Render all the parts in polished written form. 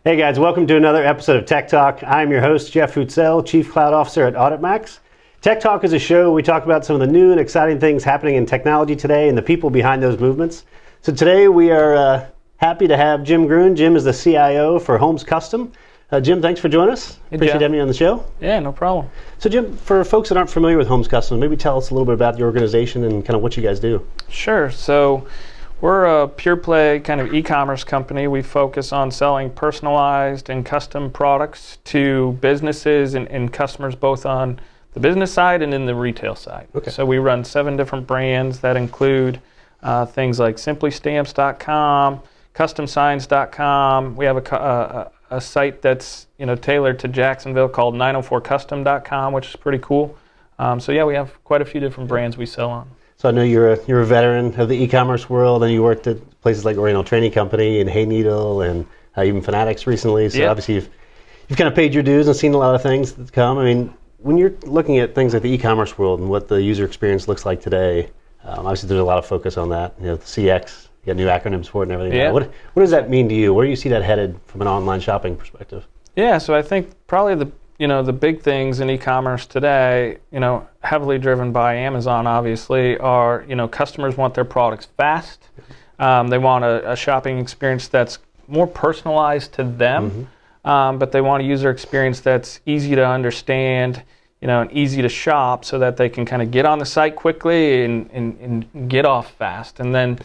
Hey guys, welcome to another episode of Tech Talk. I'm your host, Jeff Hutzell, Chief Cloud Officer at Auditmacs. Tech Talk is a show where we talk about some of the new and exciting things happening in technology today and the people behind those movements. So today we are happy to have Jim Gruhn. Jim is the CIO for Holmes Custom. Jim, thanks for joining us. Hey, Appreciate Jeff. having you on the show. Yeah, no problem. So Jim, for folks that aren't familiar with Holmes Custom, maybe tell us a little bit about your organization and kind of what you guys do. Sure. So we're a pure play kind of e-commerce company. We focus on selling personalized and custom products to businesses and customers both on the business side and in the retail side. Okay. So we run 7 different brands that include things like simplystamps.com, customsigns.com. We have a site that's tailored to Jacksonville called 904custom.com, which is pretty cool. So yeah, we have quite a few different brands we sell on. So I know you're a veteran of the e-commerce world, and you worked at places like Oriental Training Company and Hay Needle and even Fanatics recently. So Obviously you've kind of paid your dues and seen a lot of things that come. I mean, when you're looking at things like the e-commerce world and what the user experience looks like today, obviously there's a lot of focus on that. The CX, you got new acronyms for it and everything. Yeah. What does that mean to you? Where do you see that headed from an online shopping perspective? Yeah, so I think probably the big things in e-commerce today, heavily driven by Amazon, obviously, are customers want their products fast. They want a shopping experience that's more personalized to them, but they want a user experience that's easy to understand, and easy to shop, so that they can kind of get on the site quickly and get off fast. And then,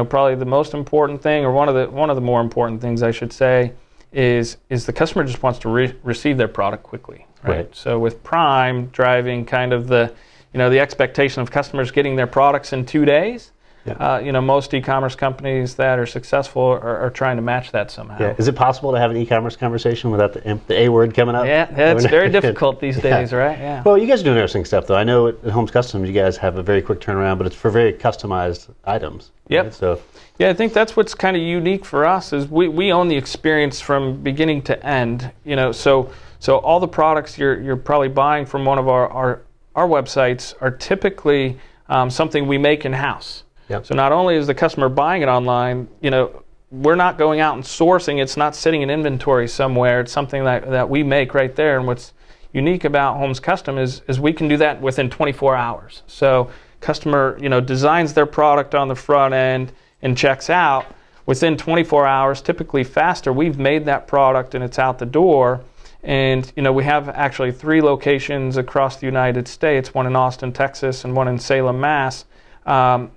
probably the most important thing, or one of the more important things, I should say, is the customer just wants to receive their product quickly, right? So with Prime driving kind of the expectation of customers getting their products in 2 days, most e-commerce companies that are successful are trying to match that somehow. Yeah. Is it possible to have an e-commerce conversation without the A word coming up? Yeah, it's very difficult these days, right? Yeah. Well, you guys are doing interesting stuff, though. I know at Holmes Custom, you guys have a very quick turnaround, but it's for very customized items. Yep. Right? So. Yeah, I think that's what's kind of unique for us is we own the experience from beginning to end. So all the products you're probably buying from one of our websites are typically something we make in-house. Yep. So not only is the customer buying it online, we're not going out and sourcing. It's not sitting in inventory somewhere. It's something that we make right there. And what's unique about Holmes Custom is we can do that within 24 hours. So customer designs their product on the front end and checks out. Within 24 hours, typically faster, we've made that product and it's out the door. And we have actually 3 locations across the United States, one in Austin, Texas, and one in Salem, Mass. And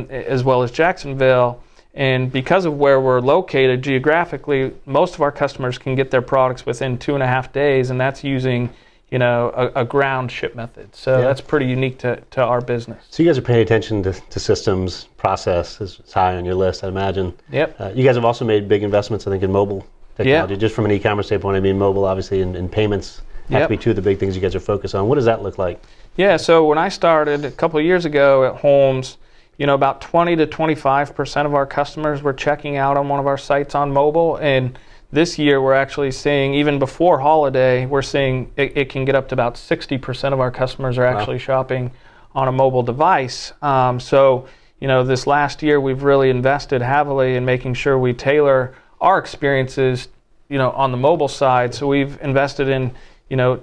as well as Jacksonville. And because of where we're located geographically, most of our customers can get their products within 2.5 days, and that's using a ground ship method. So that's pretty unique to our business. So you guys are paying attention to systems, process is high on your list, I imagine. Yep. You guys have also made big investments, I think, in mobile technology. Just from an e-commerce standpoint, I mean, mobile, obviously, and payments have to be 2 of the big things you guys are focused on. What does that look like? Yeah, so when I started a couple of years ago at Holmes, about 20 to 25% of our customers were checking out on one of our sites on mobile. And this year we're actually seeing, even before holiday, we're seeing it can get up to about 60% of our customers are actually shopping on a mobile device. So this last year we've really invested heavily in making sure we tailor our experiences, on the mobile side. So we've invested in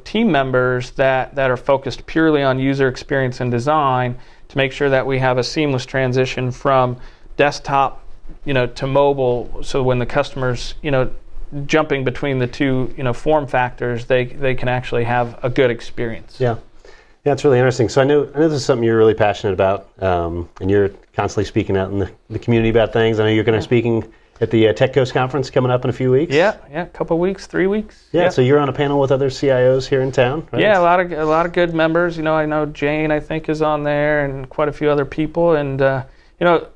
team members that are focused purely on user experience and design to make sure that we have a seamless transition from desktop, to mobile. So when the customers, jumping between the 2, form factors, they can actually have a good experience. Yeah, it's really interesting. So I know this is something you're really passionate about, and you're constantly speaking out in the community about things. I know you're going to be speaking at the Tech Coast conference coming up in a few weeks. Yeah, a couple of weeks, 3 weeks. Yeah, so you're on a panel with other CIOs here in town, right? Yeah, a lot of good members. I know Jane, I think, is on there, and quite a few other people. And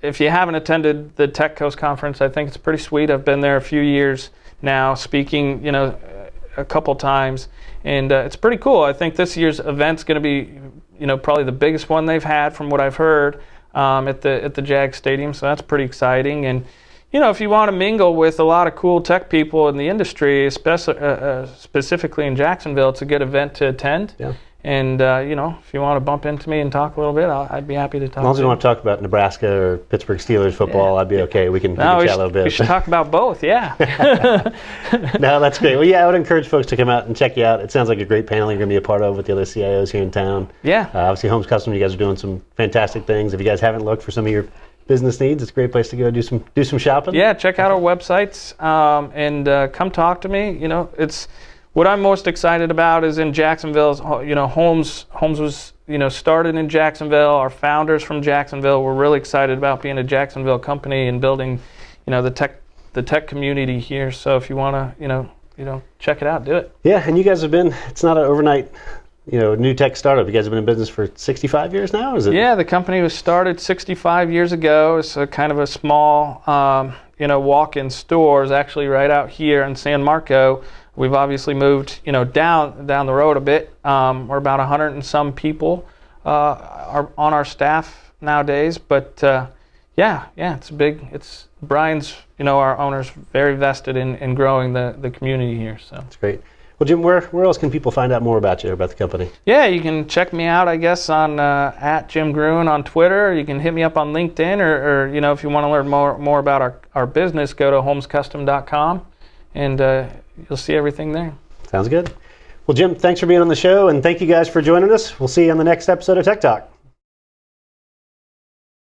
if you haven't attended the Tech Coast conference, I think it's pretty sweet. I've been there a few years now, speaking, a couple times, and it's pretty cool. I think this year's event's going to be, probably the biggest one they've had, from what I've heard, at the Jag Stadium. So that's pretty exciting. And if you want to mingle with a lot of cool tech people in the industry, specifically in Jacksonville, it's a good event to attend. Yeah. And if you want to bump into me and talk a little bit, I'd be happy to talk. As long as to you you. want to talk about Nebraska or Pittsburgh Steelers football, I'd be okay. We can chat a little bit. We should talk about both, yeah. No, that's great. Well, yeah, I would encourage folks to come out and check you out. It sounds like a great panel you're going to be a part of with the other CIOs here in town. Yeah. Obviously, Holmes Custom, you guys are doing some fantastic things. If you guys haven't looked for some of your business needs, it's a great place to go do some shopping. Yeah, check out our websites and come talk to me. It's what I'm most excited about is in Jacksonville. Holmes was started in Jacksonville. Our founders from Jacksonville were really excited about being a Jacksonville company and building, the tech community here. So if you want to, check it out, do it. Yeah, and you guys have been. It's not an overnight, new tech startup. You guys have been in business for 65 years now, is it? Yeah, the company was started 65 years ago. It's a kind of a small, walk-in stores actually right out here in San Marco. We've obviously moved, down the road a bit. We're about 100 and some people are on our staff nowadays. But it's big. It's Brian's, our owner's very vested in growing the community here. So that's great. Well, Jim, where else can people find out more about you, about the company? Yeah, you can check me out, I guess, on at Jim Gruhn on Twitter. You can hit me up on LinkedIn, or if you want to learn more about our business, go to holmescustom.com, and you'll see everything there. Sounds good. Well, Jim, thanks for being on the show, and thank you guys for joining us. We'll see you on the next episode of Tech Talk.